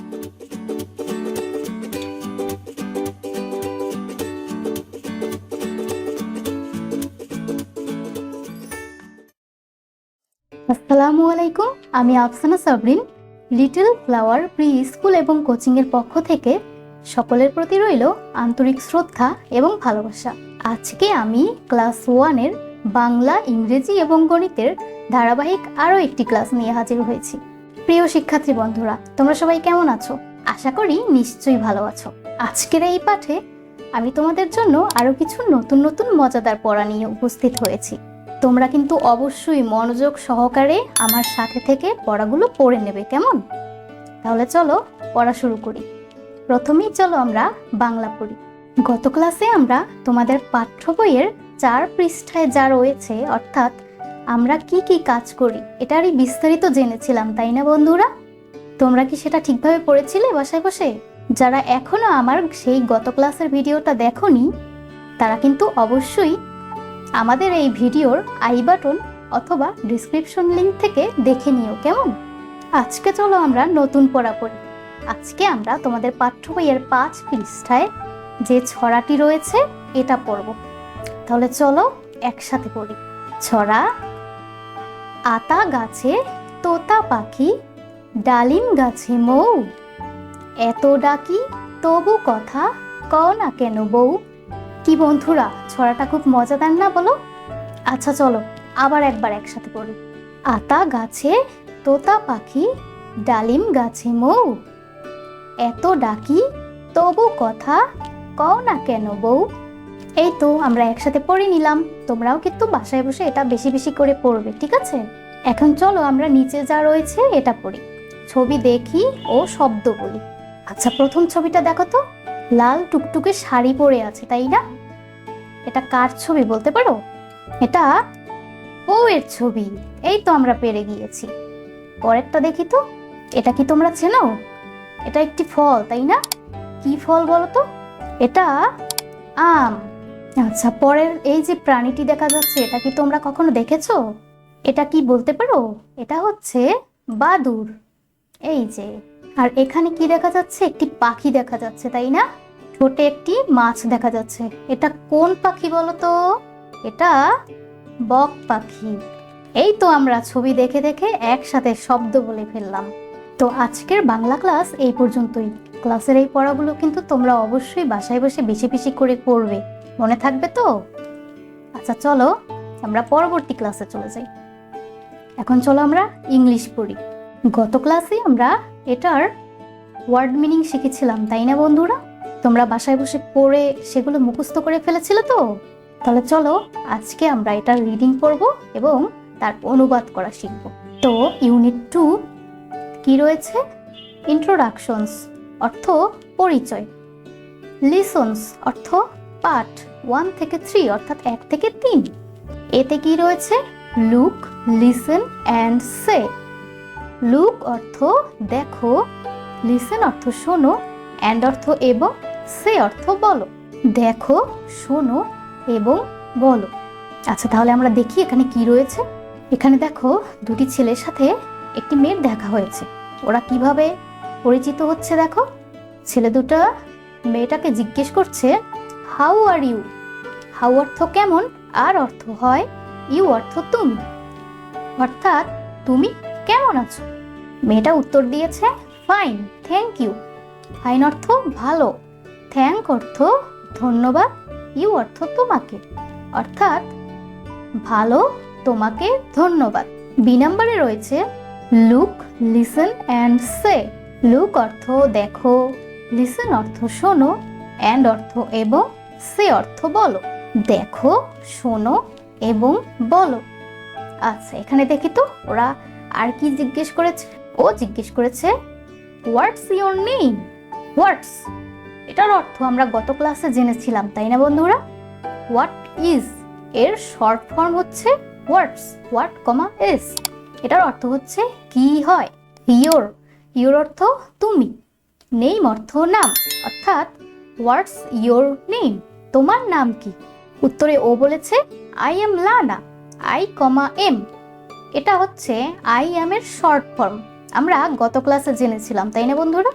আসসালামু আলাইকুম, আমি Afsana Sabrin little flower pre school এবং কোচিং এর পক্ষ থেকে সকলের প্রতি রইল আন্তরিক শ্রদ্ধা এবং ভালোবাসা। আজকে আমি ক্লাস 1 এর বাংলা, ইংরেজি এবং গণিতের ধারাবাহিক আরও একটি ক্লাস নিয়ে হাজির হয়েছি। প্রিয় শিক্ষার্থী বন্ধুরা, তোমরা সবাই কেমন আছো? আশা করি নিশ্চয়ই ভালো আছো। আজকের এই পাঠে আমি তোমাদের জন্য আরও কিছু নতুন নতুন মজাদার পড়া নিয়ে উপস্থিত হয়েছি। তোমরা কিন্তু অবশ্যই মনোযোগ সহকারে আমার সাথে থেকে পড়াগুলো পড়ে নেবে, কেমন? তাহলে চলো পড়া শুরু করি। প্রথমেই চলো আমরা বাংলা পড়ি। গত ক্লাসে আমরা তোমাদের পাঠ্য বইয়ের 4 পৃষ্ঠায় যা রয়েছে, অর্থাৎ আমরা কি কি কাজ করি, এটারই বিস্তারিত জেনেছিলাম, তাই না বন্ধুরা? তোমরা কি সেটা ঠিকভাবে পড়েছিলে বাসায় বসে? যারা এখনো আমার সেই গত ক্লাসের ভিডিওটা দেখোনি, তারা কিন্তু অবশ্যই আমাদের এই ভিডিওর আই বাটন অথবা ডিসক্রিপশন লিংক থেকে দেখে নিও, কেমন? আজকে চলো আমরা নতুন পড়া পড়ি। আজকে আমরা তোমাদের পাঠ্য বইয়ের 5 পৃষ্ঠায় যে ছড়াটি রয়েছে এটা পড়ব। তাহলে চলো একসাথে পড়ি। ছড়া: আতা গাছে তোতা পাখি, ডালিম গাছে মৌ, এত ডাকি তবু কথা কও না কেন বউ। কি বন্ধুরা, ছড়াটা খুব মজাদার না বলো? আচ্ছা চলো আবার একবার একসাথে পড়ি। আতা গাছে তোতা পাখি, ডালিম গাছে মৌ, এত ডাকি তবু কথা কও না কেন বউ। এই তো আমরা একসাথে পড়ে নিলাম। তোমরাও কিন্তু বাসায় বসে এটা বেশি বেশি করে পড়বে, ঠিক আছে? এখন চলো আমরা নিচে যা রয়েছে এটা পড়ি। ছবি দেখি ও শব্দ বলি। আচ্ছা, প্রথম ছবিটা দেখো তো। লাল টুকটুকে শাড়ি পরে আছে, তাই না? এটা কার ছবি বলতে পারো? এটা বউয়ের ছবি। এই তো আমরা পেরে গিয়েছি। পরেরটা দেখি তো। এটা কি তোমরা চেনো? এটা একটি ফল, তাই না? কি ফল বলো তো? এটা আম। আচ্ছা, পরের এই যে প্রাণীটি দেখা যাচ্ছে, এটা কি তোমরা কখনো দেখেছো? এটা কি বলতে পারো? এটা হচ্ছে বাদুড়, এই যে। আর এখানে কি দেখা যাচ্ছে? একটি পাখি দেখা যাচ্ছে, তাই না? ছোটে একটি মাছ দেখা যাচ্ছে। এটা কোন পাখি বলো তো? এটা বক পাখি। এই তো আমরা ছবি দেখে দেখে একসাথে শব্দ বলে ফেললাম। তো আজকের বাংলা ক্লাস এই পর্যন্তই। ক্লাসের এই পড়াগুলো কিন্তু তোমরা অবশ্যই বাসায় বসে বেশি বেশি করে পড়বে, মনে থাকবে তো? আচ্ছা চলো আমরা পরবর্তী ক্লাসে চলে যাই। এখন চলো আমরা ইংলিশ পড়ি। গত ক্লাসে আমরা এটার ওয়ার্ড মিনিং শিখেছিলাম, তাই না বন্ধুরা? তোমরা বাসায় বসে পড়ে সেগুলো মুখস্থ করে ফেলেছিলে তো? তাহলে চলো আজকে আমরা এটার রিডিং পড়ব এবং তার অনুবাদ করা শিখব। তো ইউনিট 2 কি রয়েছে? ইন্ট্রোডাকশনস অর্থ পরিচয়, লিসনস অর্থ পাঠ 1 থেকে 3 অর্থাৎ 1 থেকে 3। এতে কি রয়েছে? Look, listen and say. Look অর্থ দেখো, লিসেন অর্থ শোনো, অ্যান্ড অর্থ এবং, সে অর্থ বলো। দেখো, শোনো এবং বলো। আচ্ছা তাহলে আমরা দেখি এখানে কি রয়েছে। এখানে দেখো দুটি ছেলের সাথে একটি মেয়ের দেখা হয়েছে। ওরা কিভাবে পরিচিত হচ্ছে দেখো। ছেলে দুটো মেয়েটাকে জিজ্ঞেস করছে হাউ আর ইউ। হাউ অর্থ কেমন, আর অর্থ হয় ইউ অর্থ তুমি, অর্থাৎ তুমি কেমন আছো। মেয়েটা উত্তর দিয়েছে ফাইন, থ্যাংক ইউ। ফাইন অর্থ ভালো, থ্যাংক অর্থ ধন্যবাদ, ইউ অর্থ তোমাকে, অর্থাৎ ভালো, তোমাকে ধন্যবাদ। বি নাম্বারে রয়েছে look, listen and say. Look অর্থ দেখো, লিসেন অর্থ শোনো, অ্যান্ড অর্থ এবং, সে অর্থ বলো। দেখো, শোনো এবং বলো। আচ্ছা এখানে দেখি তো ওরা আর কি জিজ্ঞেস করেছে। ও জিজ্ঞেস করেছে হোয়াটস ইওর নেম। হোয়াটস এটার অর্থ আমরা গত ক্লাসে জেনেছিলাম, তাই না বন্ধুরা? হোয়াট ইজ এর শর্ট ফর্ম হচ্ছে হোয়াটস, হোয়াট কমা ইজ। এটার অর্থ হচ্ছে কি হয়। ইয়োর, ইয়োর অর্থ তুমি, নেম অর্থ নাম, অর্থাৎ হোয়াটস ইয়োর নেম, তোমার নাম কি? উত্তরে ও বলেছে আই এম লানা, আই কমা এম। এটা হচ্ছে আই এম এর শর্ট ফর্ম, আমরা গত ক্লাসে জেনেছিলাম, তাই না বন্ধুরা?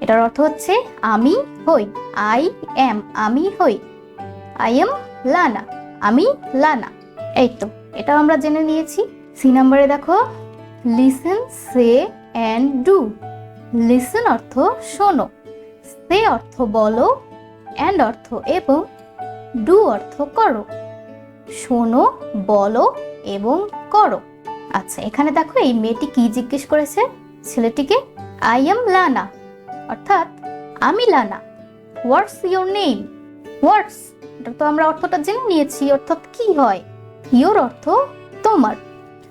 এটার অর্থ হচ্ছে আমি হই, আই এম, আমি হই। আই এম লানা, আমি লানা। এই তো, এটা আমরা জেনে নিয়েছি। সি নাম্বারে দেখো, listen, say and do. Listen অর্থ শোনো, সে অর্থ বলো, অ্যান্ড অর্থ এবং, ডু অর্থ করো। শোনো, বলো এবং করো। আচ্ছা, এখানে দেখো এই মেয়েটি কি জিজ্ঞেস করেছে ছেলেটিকে? আই এম লানা, অর্থাৎ আমি লানা। হোয়াটস ইয়োর নেম? হোয়াটস, এটা তো আমরা অর্থটা জেনে নিয়েছি, অর্থাৎ কি হয়। ইয়োর অর্থ তোমার,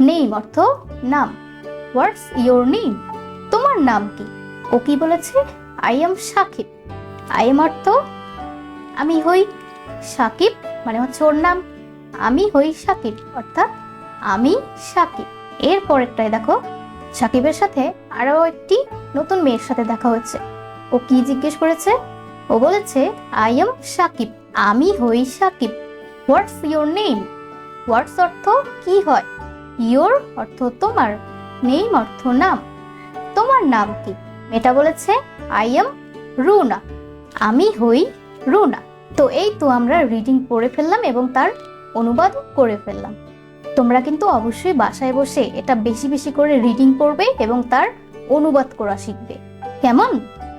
নেম অর্থ নাম। হোয়াটস ইয়োর নেম, তোমার নাম কি? ও কি বলেছে? I am Shakib. I am অর্থ আমি হই, সাকিব মানে হচ্ছে ওর নাম, আমি হই সাকিব, অর্থাৎ আমি সাকিব। এর পরেরটায় দেখো, সাকিবের সাথে আরো একটি নতুন মেয়ের সাথে দেখা হয়েছে। ও কি জিজ্ঞেস করেছে? ও বলেছে আই এম সাকিব, আমি হই Sakib. What's your name? What's অর্থ কি হয়, ইয়োর অর্থ তোমার, নেম অর্থ নাম। তোমার নাম কি? মেয়েটা বলেছে আই এম রুনা, আমি হই রুনা। তো এই তো আমরা রিডিং পড়ে ফেললাম এবং তার অনুবাদও করে ফেললাম। তোমরা কিন্তু অবশ্যই বাসায় বসে এটা বেশি বেশি করে রিডিং পড়বে এবং তার অনুবাদ করা শিখবে, কেমন?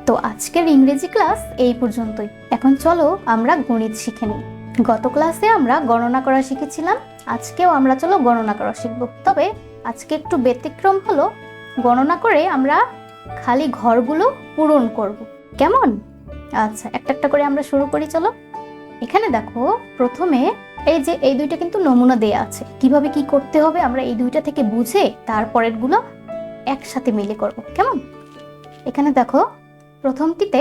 তো আজকের ইংরেজি ক্লাস এই পর্যন্তই। এখন চলো আমরা গণিত শিখে নিই। গত ক্লাসে আমরা গণনা করা শিখেছিলাম, আজকেও আমরা চলো গণনা করা শিখব। তবে আজকে একটু ব্যতিক্রম হলো, গণনা করে আমরা খালি ঘরগুলো পূরণ করব, কেমন? আচ্ছা, একটা একটা করে আমরা শুরু করি, চলো। এখানে দেখো, প্রথমে এই যে এই দুইটা কিন্তু নমুনা দেয়া আছে, কিভাবে কি করতে হবে আমরা এই দুইটা থেকে বুঝে তারপরের গুলো একসাথে মিলে করব, কেমন? এখানে দেখো, প্রথমটিতে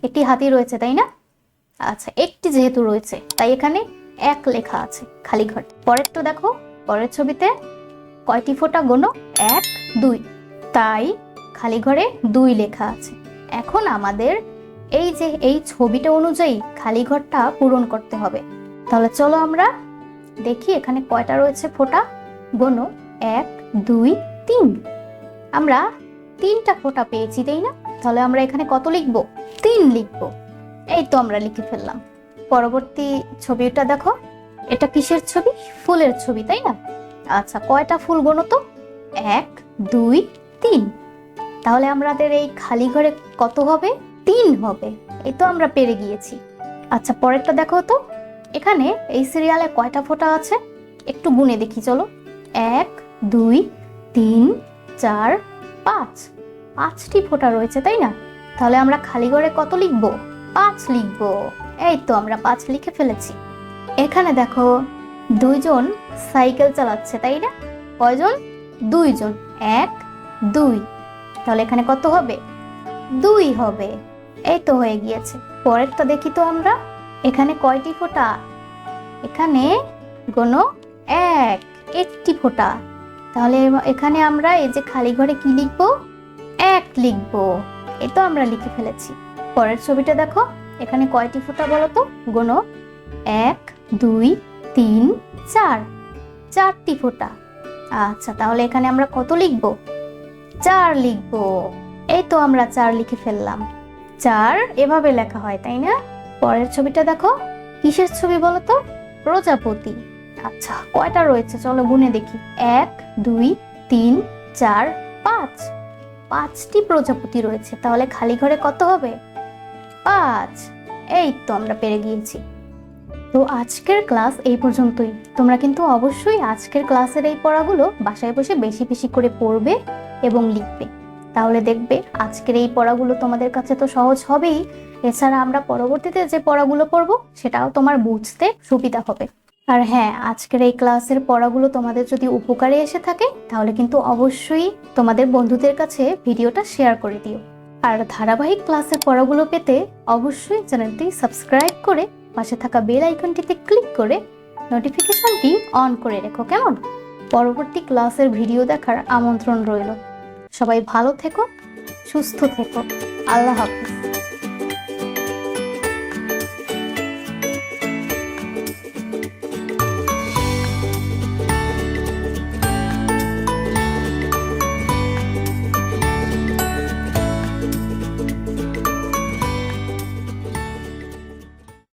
একটি হাতি রয়েছে, তাই না? আচ্ছা, একটি যেহেতু রয়েছে তাই এখানে এক লেখা আছে খালি ঘর। পরেরটা দেখো, পরের ছবিতে কয়টি ফোঁটা গোনো? 1 2, তাই খালি ঘরে 2 লেখা আছে। এখন আমাদের এই যে এই ছবিটা অনুযায়ী খালি ঘরটা পূরণ করতে হবে। তাহলে চলো আমরা দেখি এখানে কয়টা রয়েছে ফোঁটা। গোনো 1 2 3, আমরা 3টা ফোঁটা পেয়েছি, তাই না? তাহলে আমরা এখানে কত লিখব? 3 লিখব। এই তো আমরা লিখে ফেললাম। পরবর্তী ছবিটা দেখো, এটা কিসের ছবি? ফুলের ছবি, তাই না? আচ্ছা, কয়টা ফুল গোনো তো? 1 2 3, তাহলে আমাদের এই খালি ঘরে কত হবে? 3 হবে। এই তো আমরা পেরে গিয়েছি। আচ্ছা, পরেরটা দেখো তো, এখানে এই সিরিয়ালে কয়টা ফোঁটা আছে একটু গুনে দেখি, চলো। 1 2 3 4 5, 5টি ফোঁটা রয়েছে, তাই না? তাহলে আমরা খালি ঘরে কত লিখব? 5 লিখব। এই তো আমরা 5 লিখে ফেলেছি। এখানে দেখো, 2 জন সাইকেল চালাচ্ছে, তাই না? কয়জন? 2 জন। 1 2, তাহলে এখানে কত হবে? 2 হবে। এই তো হয়ে গিয়েছে। পরেরটা দেখি তো আমরা, এখানে কয়টি ফোঁটা? এখানে গোনো 1, একটি ফোঁটা। তাহলে এখানে আমরা এই যে খালি ঘরে কি লিখবো? 1 লিখবো। এই তো আমরা লিখে ফেলেছি। পরের ছবিটা দেখো, এখানে কয়টি ফোঁটা বলো তো? গোনো 1 2 3 4, 4টি ফোঁটা। আচ্ছা, তাহলে এখানে আমরা কত লিখবো? 4 লিখবো। এই তো আমরা 4 লিখে ফেললাম। 4 এভাবে লেখা হয়, তাই না? পরের ছবিটা দেখো, কিসের ছবি বলো তো? প্রজাপতি। আচ্ছা, কয়টা রয়েছে চলো গুনে দেখি। 1 2 3 4 5, 5টি প্রজাপতি রয়েছে। তাহলে খালি ঘরে কত হবে? 5। এই তো আমরা পেরে গিয়েছি। তো আজকের ক্লাস এই পর্যন্তই। তোমরা কিন্তু অবশ্যই আজকের ক্লাসের এই পড়াগুলো বাসায় বসে বেশি বেশি করে পড়বে এবং লিখবে। তাহলে দেখবে আজকের এই পড়াগুলো তোমাদের কাছে তো সহজ হবেই, এছাড়া আমরা পরবর্তীতে যে পড়াগুলো পড়বো সেটাও তোমার বুঝতে সুবিধা হবে। আর হ্যাঁ, আজকের এই ক্লাসের পড়াগুলো তোমাদের যদি উপকারে এসে থাকে তাহলে কিন্তু অবশ্যই তোমাদের বন্ধুদের কাছে ভিডিওটা শেয়ার করে দিও। আর ধারাবাহিক ক্লাসের পড়াগুলো পেতে অবশ্যই চ্যানেলটি সাবস্ক্রাইব করে পাশে থাকা বেল আইকনটিতে ক্লিক করে নোটিফিকেশনটি অন করে রেখো, কেমন? পরবর্তী ক্লাসের ভিডিও দেখার আমন্ত্রণ রইল। সবাই ভালো থেকো, সুস্থ থেকো। আল্লাহ হাফেজ।